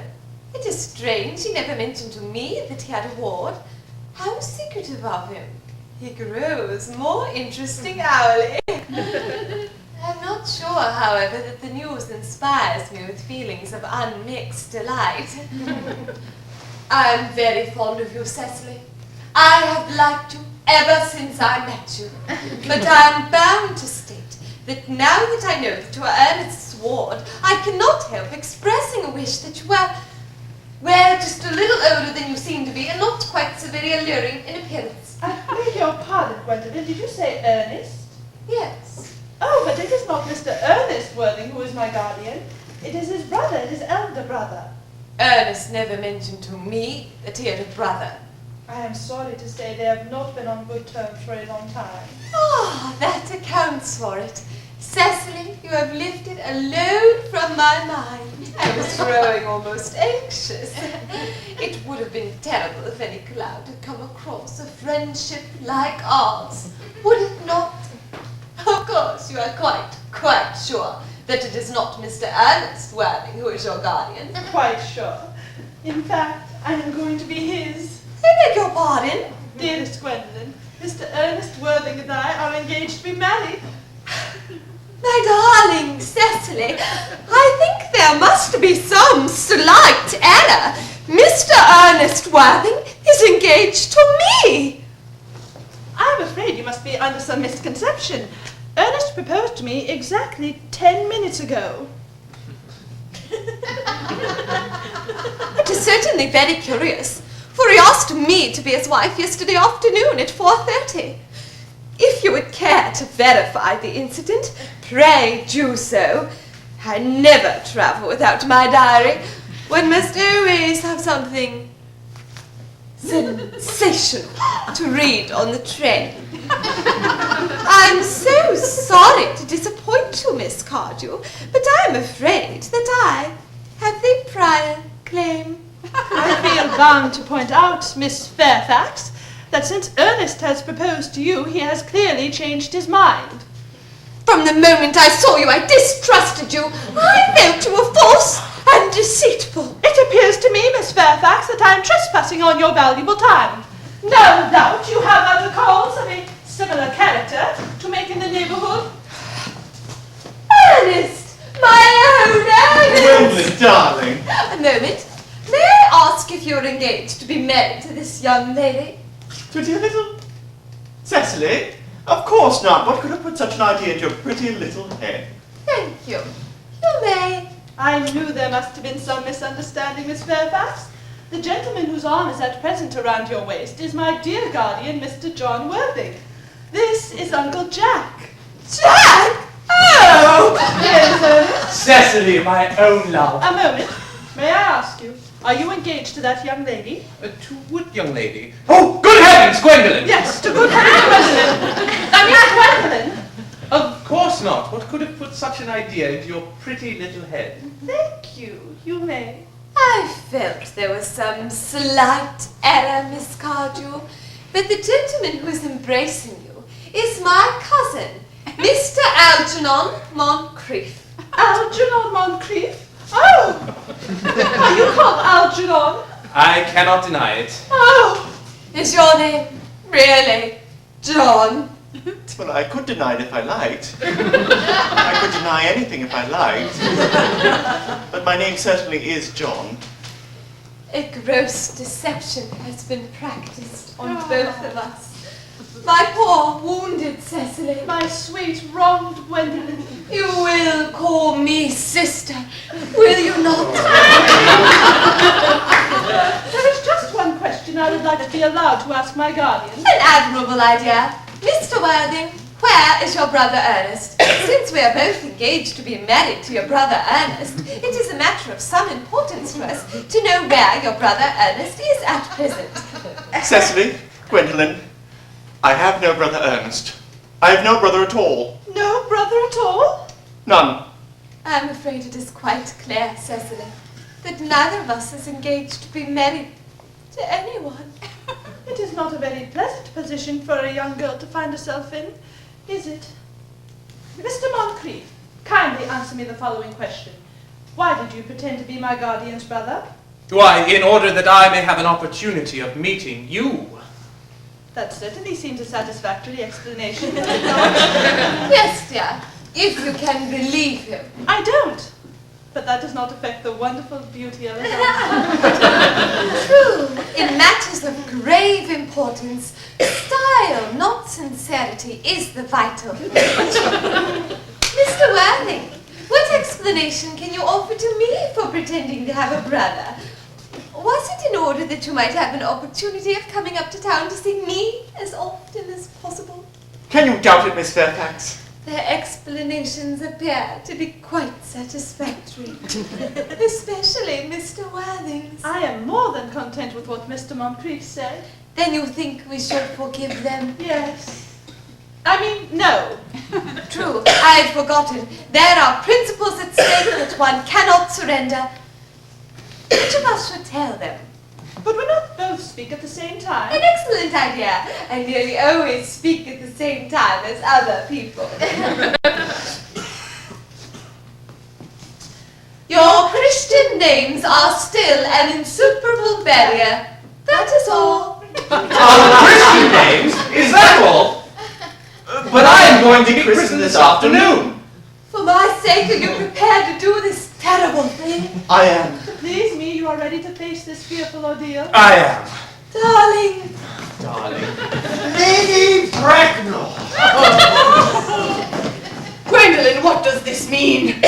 it is strange he never mentioned to me that he had a ward. How secretive of him. He grows more interesting hourly. I'm not sure, however, that the news inspires me with feelings of unmixed delight. I am very fond of you, Cecily. I have liked you ever since I met you. But I am bound to state that now that I know that you are Ernest's ward, I cannot help expressing a wish that you were just a little older than you seem to be and not quite so very alluring in appearance. I beg your pardon, Gwendolyn. Did you say Ernest? Yes. Oh, but it is not Mr. Ernest Worthing who is my guardian. It is his brother, his elder brother. Ernest never mentioned to me that he had a brother. I am sorry to say they have not been on good terms for a long time. Ah, that accounts for it. Cecily, you have lifted a load from my mind. I was growing almost anxious. It would have been terrible if any cloud had come across a friendship like ours, would it not? Of course, you are quite sure that it is not Mr. Ernest Worthing who is your guardian. Quite sure. In fact, I am going to be his. I beg your pardon? Dearest Gwendolyn, Mr. Ernest Worthing and I are engaged to be married. My darling Cecily, I think there must be some slight error. Mr. Ernest Worthing is engaged to me. I'm afraid you must be under some misconception. Ernest proposed to me exactly 10 minutes ago. It is certainly very curious, for he asked me to be his wife yesterday afternoon at 4:30. If you would care to verify the incident, pray do so. I never travel without my diary. One must always have something sensational to read on the train. I'm so sorry to disappoint you, Miss Cardew, but I'm afraid that I have the prior claim. I feel bound to point out, Miss Fairfax, that since Ernest has proposed to you, he has clearly changed his mind. From the moment I saw you, I distrusted you. I felt you were false and deceitful. It appears to me, Miss Fairfax, that I am trespassing on your valuable time. No doubt you have other calls of a similar character to make in the neighborhood. Ernest! My own Ernest! Gwendolyn, darling. A moment. May I ask if you're engaged to be married to this young lady? To dear little Cecily? Of course not. What could have put such an idea into your pretty little head? Thank you. You may. I knew there must have been some misunderstanding, Miss Fairfax. The gentleman whose arm is at present around your waist is my dear guardian, Mr. John Worthing. This is Uncle Jack. Jack! Oh! Yes, Ernest. Cecily, my own love. A moment. May I ask you, are you engaged to that young lady? To what young lady? Oh, good heavens, Gwendolyn! Yes, to good heavens, Gwendolyn. I mean, Gwendolyn. Of course not. What could have put such an idea into your pretty little head? Thank you. You may. I felt there was some slight error, Miss Cardew, but the gentleman who is embracing you is my cousin, Mr. Algernon Moncrief. Algernon Moncrief? Oh! Are you called Algernon? I cannot deny it. Oh! Is your name really John? Well, I could deny it if I liked. I could deny anything if I liked. But my name certainly is John. A gross deception has been practiced on both of us. My poor wounded Cecily. My sweet wronged Gwendolyn. You will call me sister, will you not? There is just one question I would like to be allowed to ask my guardian. An admirable idea. Mr. Worthing, where is your brother Ernest? Since we are both engaged to be married to your brother Ernest, it is a matter of some importance to us to know where your brother Ernest is at present. Cecily, Gwendolyn, I have no brother Ernest. I have no brother at all. No brother at all? None. I'm afraid it is quite clear, Cecily, that neither of us is engaged to be married to anyone. It is not a very pleasant position for a young girl to find herself in, is it? Mr. Moncrief, kindly answer me the following question. Why did you pretend to be my guardian's brother? Why, in order that I may have an opportunity of meeting you. That certainly seems a satisfactory explanation. Yes, dear, if you can believe him. I don't. But that does not affect the wonderful beauty of it. True, in matters of grave importance, style, not sincerity, is the vital question. Mr. Worthing, what explanation can you offer to me for pretending to have a brother? Was it in order that you might have an opportunity of coming up to town to see me as often as possible? Can you doubt it, Miss Fairfax? Their explanations appear to be quite satisfactory, especially Mr. Worthing's. I am more than content with what Mr. Moncrief said. Then you think we should forgive them? Yes. I mean, no. True, I had forgotten. There are principles at stake that one cannot surrender. Each of us should tell them. But we're not both speak at the same time. An excellent idea. I nearly always speak at the same time as other people. Your Christian names are still an insuperable barrier. That is all. Christian names? Is that all? But I am going to be christened this afternoon. For my sake, are you prepared to do this terrible thing? I am. Please me, you are ready to face this fearful ordeal. I am. Darling. Lady Bracknell! Gwendolyn, what does this mean?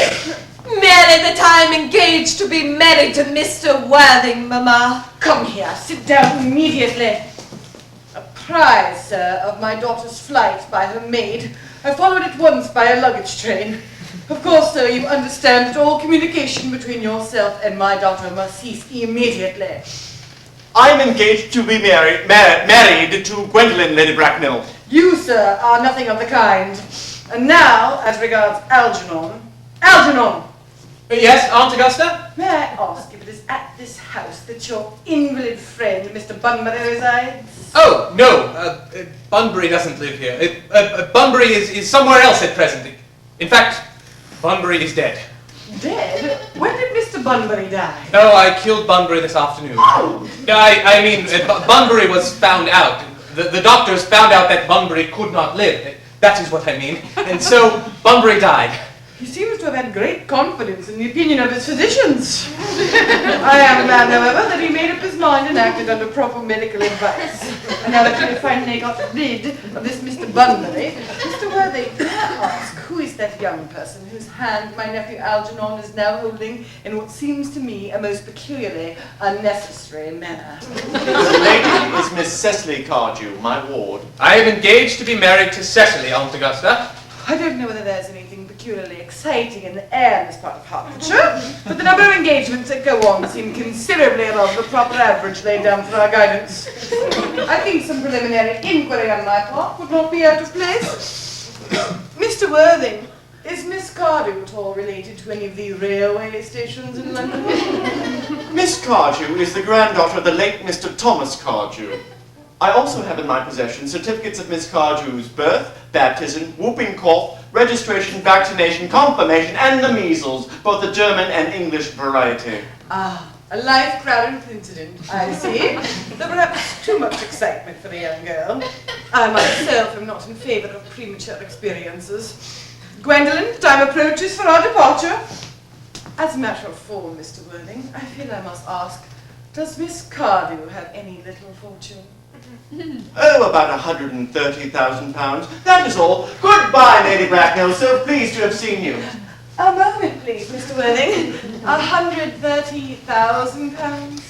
Merely that I am engaged to be married to Mr. Worthing, Mamma. Come here, sit down immediately. Apprised, sir, of my daughter's flight by her maid, I followed at once by a luggage train. Of course, sir, you understand that all communication between yourself and my daughter must cease immediately. I am engaged to be married to Gwendolen, Lady Bracknell. You, sir, are nothing of the kind. And now, as regards Algernon. Algernon! Yes, Aunt Augusta? May I ask if it is at this house that your invalid friend, Mr. Bunbury, resides? Oh, no. Bunbury doesn't live here. Bunbury is somewhere else at present. In fact, Bunbury is dead. Dead? When did Mr. Bunbury die? Oh, I killed Bunbury this afternoon. Oh! I mean, Bunbury was found out. The doctors found out that Bunbury could not live. That is what I mean. And so, Bunbury died. He seems to have had great confidence in the opinion of his physicians. I am glad, however, that he made up his mind and acted under proper medical advice. And now that we have finally got rid of this Mr. Bunbury, Mr. Worthing, may I ask, who is that young person whose hand my nephew Algernon is now holding in what seems to me a most peculiarly unnecessary manner? The lady is Miss Cecily Cardew, my ward. I am engaged to be married to Cecily, Aunt Augusta. I don't know whether there's anything peculiarly exciting in the air in this part of Hertfordshire, but the number of engagements that go on seem considerably above the proper average laid down for our guidance. I think some preliminary inquiry on my part would not be out of place. Mr. Worthing, is Miss Cardew at all related to any of the railway stations in London? Miss Cardew is the granddaughter of the late Mr. Thomas Cardew. I also have in my possession certificates of Miss Cardew's birth, baptism, whooping cough, registration, vaccination, confirmation, and the measles, both the German and English variety. Ah, a life crowded with incident, I see. Though perhaps too much excitement for a young girl. I myself am not in favour of premature experiences. Gwendolen, time approaches for our departure. As a matter of form, Mr. Worthing, I feel I must ask, does Miss Cardew have any little fortune? Oh, about £130,000. That is all. Goodbye, Lady Bracknell. So pleased to have seen you. A moment, please, Mr. Worthing. £130,000.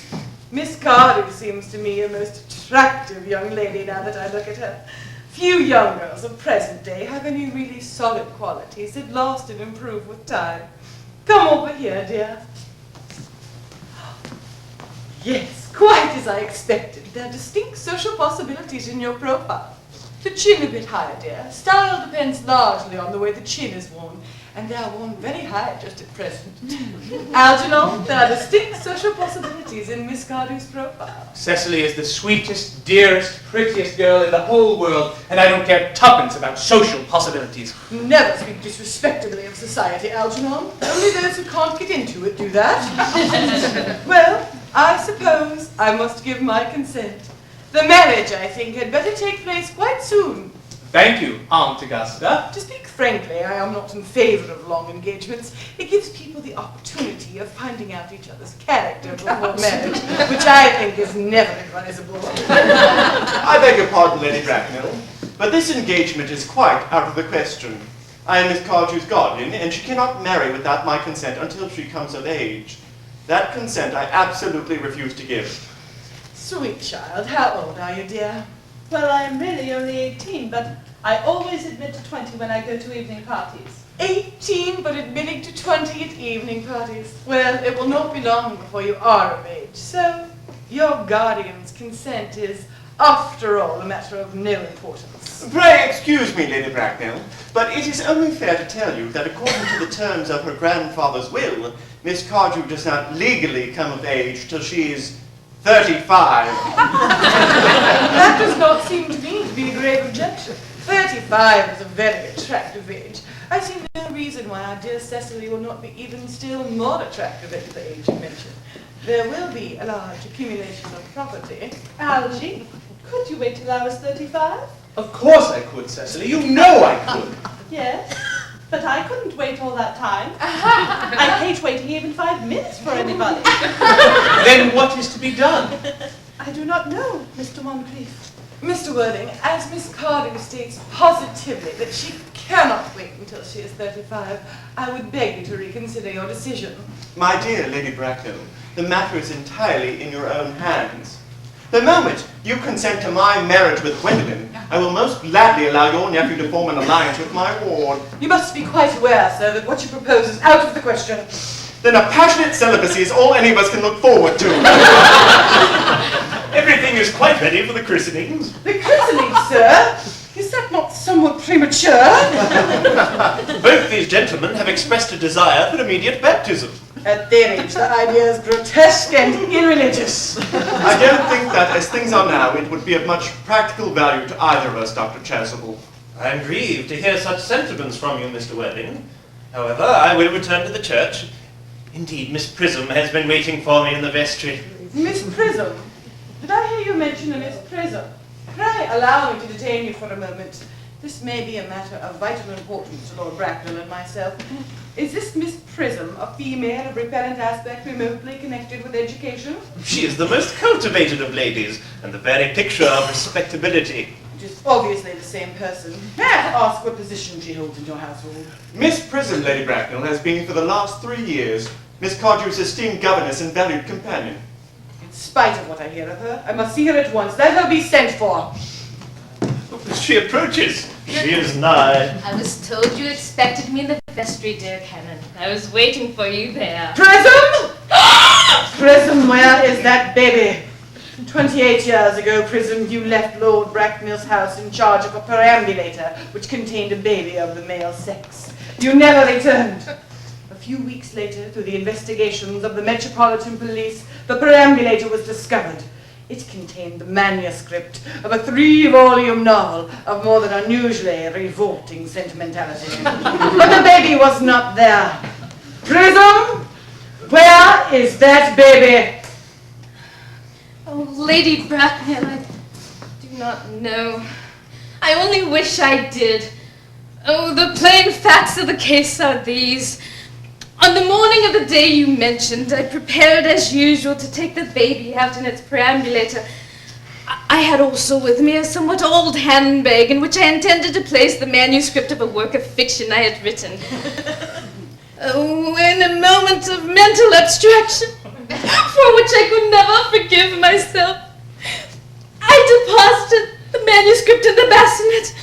Miss Cardew seems to me a most attractive young lady now that I look at her. Few young girls of present day have any really solid qualities that last and improve with time. Come over here, dear. Yes, quite as I expected. There are distinct social possibilities in your profile. The chin a bit higher, dear. Style depends largely on the way the chin is worn. and they are worn very high just at present. Algernon, there are distinct social possibilities in Miss Cardew's profile. Cecily is the sweetest, dearest, prettiest girl in the whole world, and I don't care tuppence about social possibilities. Never speak disrespectably of society, Algernon. Only those who can't get into it do that. Well, I suppose I must give my consent. The marriage, I think, had better take place quite soon. Thank you, Aunt Augusta. To speak frankly, I am not in favor of long engagements. It gives people the opportunity of finding out each other's character before marriage, which I think is never advisable. I beg your pardon, Lady Bracknell, but this engagement is quite out of the question. I am Miss Cardew's guardian, and she cannot marry without my consent until she comes of age. That consent I absolutely refuse to give. Sweet child, how old are you, dear? Well, I am really only 18, but I always admit to 20 when I go to evening parties. 18, but admitting to 20 at evening parties. Well, it will not be long before you are of age, so your guardian's consent is, after all, a matter of no importance. Pray excuse me, Lady Bracknell, but it is only fair to tell you that according to the terms of her grandfather's will, Miss Cardew does not legally come of age till she is 35. That does not seem to me to be a grave objection. 35 is a very attractive age. I see no reason why our dear Cecily will not be even still more attractive at the age you mentioned. There will be a large accumulation of property. Algy, could you wait till I was 35? Of course I could, Cecily. You know I could. Yes, but I couldn't wait all that time. I hate waiting even 5 minutes for anybody. Then what is to be done? I do not know, Mr. Moncrief. Mr. Worthing, as Miss Cardew states positively that she cannot wait until she is 35, I would beg you to reconsider your decision. My dear Lady Bracknell, the matter is entirely in your own hands. The moment you consent to my marriage with Gwendolen, I will most gladly allow your nephew to form an alliance with my ward. You must be quite aware, sir, that what you propose is out of the question. Then a passionate celibacy is all any of us can look forward to. Everything is quite ready for the christenings. The christening, sir? Is that not somewhat premature? Both these gentlemen have expressed a desire for immediate baptism. At their age, the idea is grotesque and irreligious. I don't think that, as things are now, it would be of much practical value to either of us, Dr. Chasuble. I am grieved to hear such sentiments from you, Mr. Worthing. However, I will return to the church. Indeed, Miss Prism has been waiting for me in the vestry. Miss Prism? Did I hear you mention a Miss Prism? Pray allow me to detain you for a moment. This may be a matter of vital importance to Lord Bracknell and myself. Is this Miss Prism a female of repellent aspect remotely connected with education? She is the most cultivated of ladies, and the very picture of respectability. Which is obviously the same person. May I ask what position she holds in your household? Miss Prism, Lady Bracknell, has been for the last 3 years Miss Cardew's esteemed governess and valued companion. In spite of what I hear of her, I must see her at once. Let her be sent for. She approaches. She is nigh. I was told you expected me in the vestry, dear Canon. I was waiting for you there. Prism! Prism, where is that baby? 28 years ago, Prism, you left Lord Bracknell's house in charge of a perambulator which contained a baby of the male sex. You never returned. A few weeks later, through the investigations of the Metropolitan Police, the perambulator was discovered. It contained the manuscript of a 3-volume novel of more than unusually revolting sentimentality. But the baby was not there. Prism, where is that baby? Oh, Lady Bracknell, I do not know. I only wish I did. Oh, the plain facts of the case are these. On the morning of the day you mentioned, I prepared as usual to take the baby out in its perambulator. I had also with me a somewhat old handbag in which I intended to place the manuscript of a work of fiction I had written. Oh, in a moment of mental abstraction, for which I could never forgive myself, I deposited the manuscript in the bassinet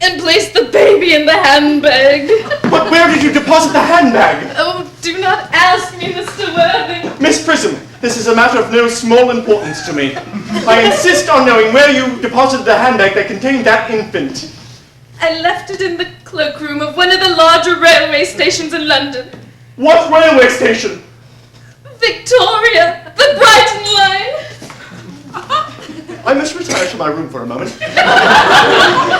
and placed the baby in the handbag. But where did you deposit the handbag? Oh, do not ask me, Mr. Worthing. Miss Prism, this is a matter of no small importance to me. I insist on knowing where you deposited the handbag that contained that infant. I left it in the cloakroom of one of the larger railway stations in London. What railway station? Victoria, the Brighton line. I must retire to my room for a moment.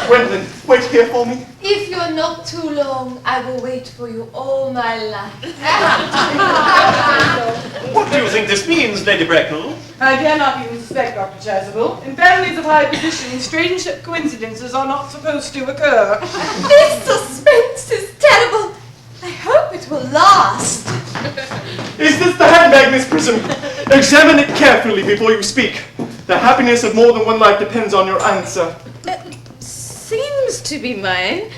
Gwendolyn, wait here for me. If you're not too long, I will wait for you all my life. What do you think this means, Lady Bracknell? I dare not even suspect, Dr. Chasuble. In families of high position, strange coincidences are not supposed to occur. This suspense is terrible. I hope it will last. Is this the handbag, Miss Prism? Examine it carefully before you speak. The happiness of more than one life depends on your answer. Seems to be mine.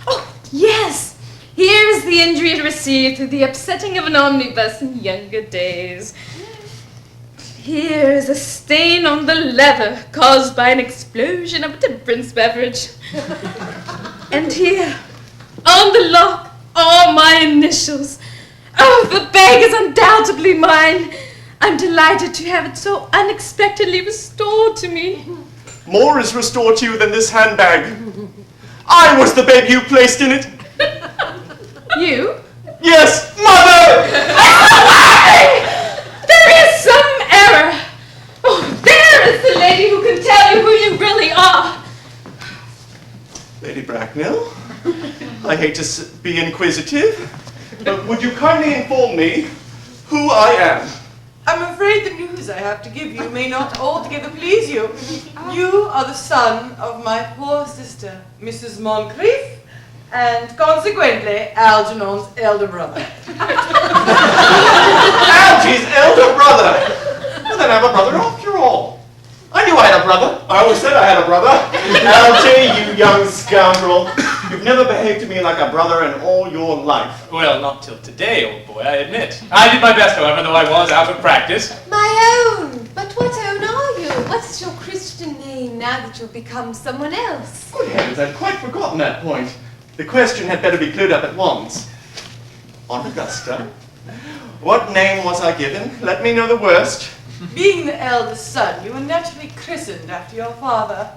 Oh, yes! Here is the injury it received through the upsetting of an omnibus in younger days. Here is a stain on the leather caused by an explosion of a temperance beverage. And here, on the lock, are my initials. Oh, the bag is undoubtedly mine. I'm delighted to have it so unexpectedly restored to me. More is restored to you than this handbag. I was the babe you placed in it. You? Yes, Mother! There is some error. Oh, there is the lady who can tell you who you really are. Lady Bracknell, I hate to be inquisitive, but would you kindly inform me who I am? I'm afraid the news I have to give you may not altogether please you. You are the son of my poor sister, Mrs. Moncrief, and consequently, Algernon's elder brother. Algy's elder brother! Well, then I have a brother after all. I knew I had a brother. I always said I had a brother. Algy, you young scoundrel. You've never behaved to me like a brother in all your life. Well, not till today, old boy, I admit. I did my best, however, though I was out of practice. My own. But what own are you? What is your Christian name now that you've become someone else? Good heavens, I'd quite forgotten that point. The question had better be cleared up at once. Aunt Augusta, what name was I given? Let me know the worst. Being the eldest son, you were naturally christened after your father.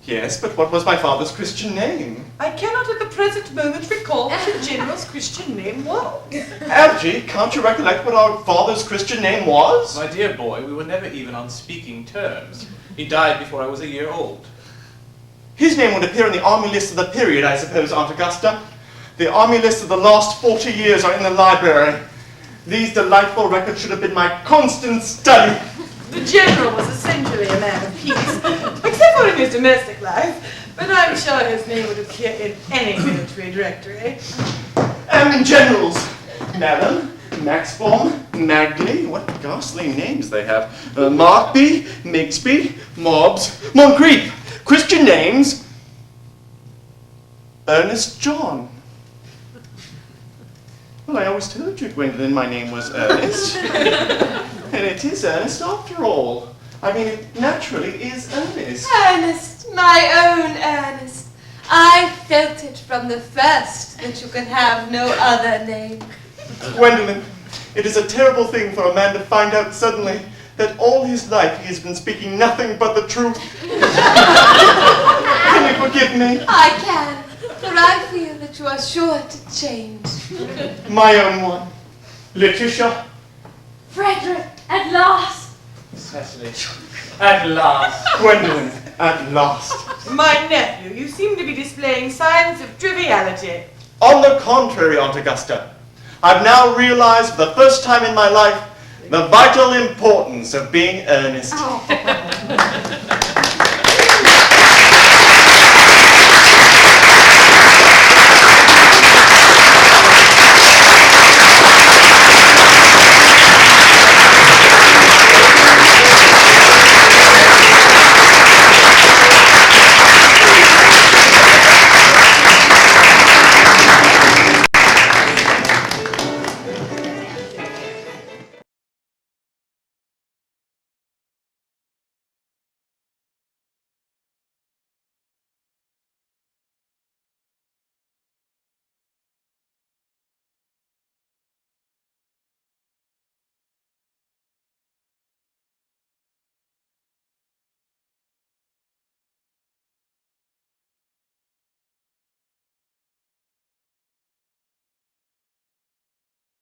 Yes, but what was my father's Christian name? I cannot at the present moment recall what your general's Christian name was. Algy, can't you recollect what our father's Christian name was? My dear boy, we were never even on speaking terms. He died before I was a year old. His name would appear in the army list of the period, I suppose, Aunt Augusta. The army lists of the last 40 years are in the library. These delightful records should have been my constant study. The general was essentially a man of peace, except for in his domestic life, but I'm sure his name would appear in any military directory. And generals. Malum, Maxform, Magley, what ghastly names they have. Markby, Migsby, Mobbs, Moncrief. Christian names. Ernest John. Well, I always told you, Gwendolyn, my name was Ernest. And it is Ernest after all. I mean, it naturally is Ernest. Ernest, my own Ernest. I felt it from the first that you could have no other name. Gwendolyn, it is a terrible thing for a man to find out suddenly that all his life he has been speaking nothing but the truth. Can you forgive me? I can, for I feel that you are sure to change. My own one. Letitia. Frederick, at last. Cecily, at last. Gwendolyn, at last. My nephew, you seem to be displaying signs of triviality. On the contrary, Aunt Augusta, I've now realized for the first time in my life the vital importance of being earnest. Oh.